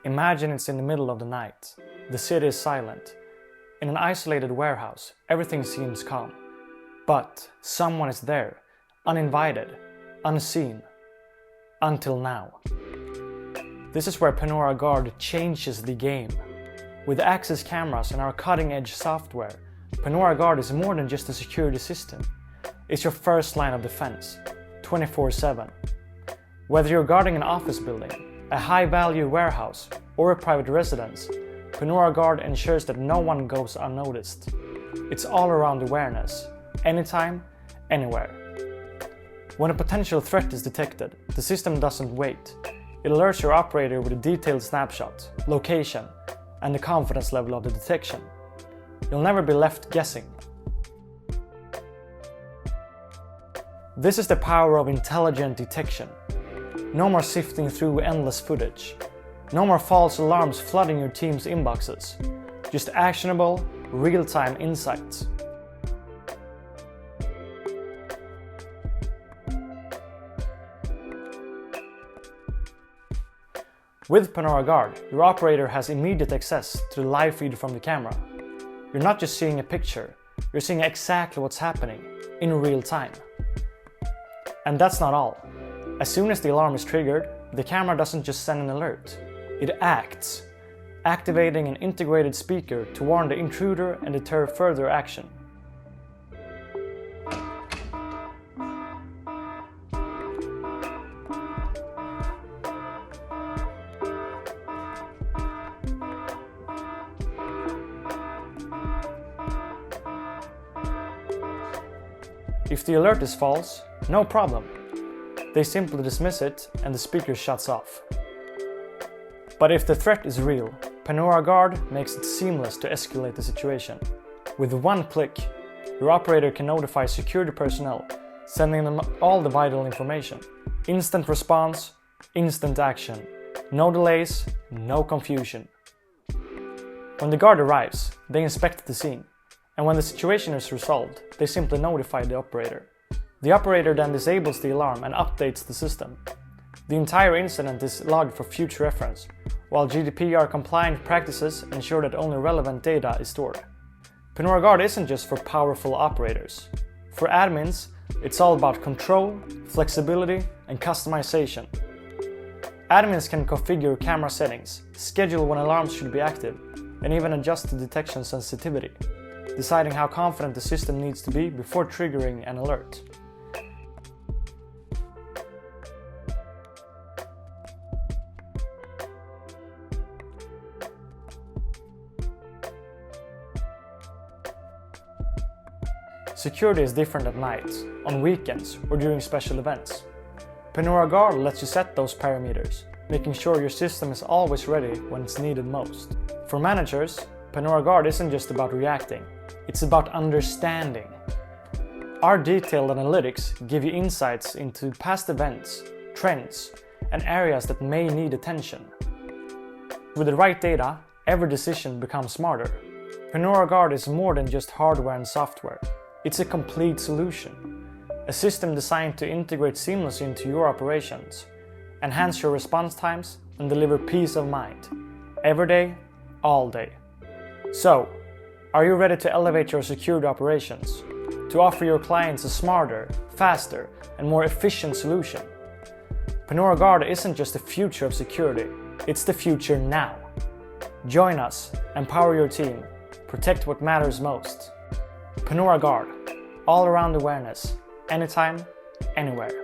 Imagine it's in the middle of the night. The city is silent. In an isolated warehouse, everything seems calm. But someone is there, uninvited, unseen. Until now. This is where panoraGuard changes the game. With access cameras and our cutting-edge software, panoraGuard is more than just a security system. It's your first line of defense, 24/7. Whether you're guarding an office building, a high-value warehouse, or a private residence, panoraGuard ensures that no one goes unnoticed. It's all-around awareness, anytime, anywhere. When a potential threat is detected, the system doesn't wait. It alerts your operator with a detailed snapshot, location, and the confidence level of the detection. You'll never be left guessing. This is the power of intelligent detection. No more sifting through endless footage. No more false alarms flooding your team's inboxes. Just actionable, real-time insights. With panoraGuard, your operator has immediate access to the live feed from the camera. You're not just seeing a picture, you're seeing exactly what's happening in real time. And that's not all. As soon as the alarm is triggered, the camera doesn't just send an alert, it acts, activating an integrated speaker to warn the intruder and deter further action. If the alert is false, no problem. They simply dismiss it and the speaker shuts off. But if the threat is real, panoraGuard makes it seamless to escalate the situation. With one click, your operator can notify security personnel, sending them all the vital information. Instant response, instant action. No delays, no confusion. When the guard arrives, they inspect the scene. And when the situation is resolved, they simply notify the operator. The operator then disables the alarm and updates the system. The entire incident is logged for future reference, while GDPR-compliant practices ensure that only relevant data is stored. panoraGuard isn't just for powerful operators. For admins, it's all about control, flexibility, and customization. Admins can configure camera settings, schedule when alarms should be active, and even adjust the detection sensitivity, deciding how confident the system needs to be before triggering an alert. Security is different at night, on weekends, or during special events. panoraGuard lets you set those parameters, making sure your system is always ready when it's needed most. For managers, panoraGuard isn't just about reacting, it's about understanding. Our detailed analytics give you insights into past events, trends, and areas that may need attention. With the right data, every decision becomes smarter. panoraGuard is more than just hardware and software. It's a complete solution. A system designed to integrate seamlessly into your operations, enhance your response times, and deliver peace of mind. Every day, all day. So, are you ready to elevate your security operations? To offer your clients a smarter, faster, and more efficient solution? panoraGuard isn't just the future of security, it's the future now. Join us, empower your team, protect what matters most. panoraGuard, all around awareness, anytime, anywhere.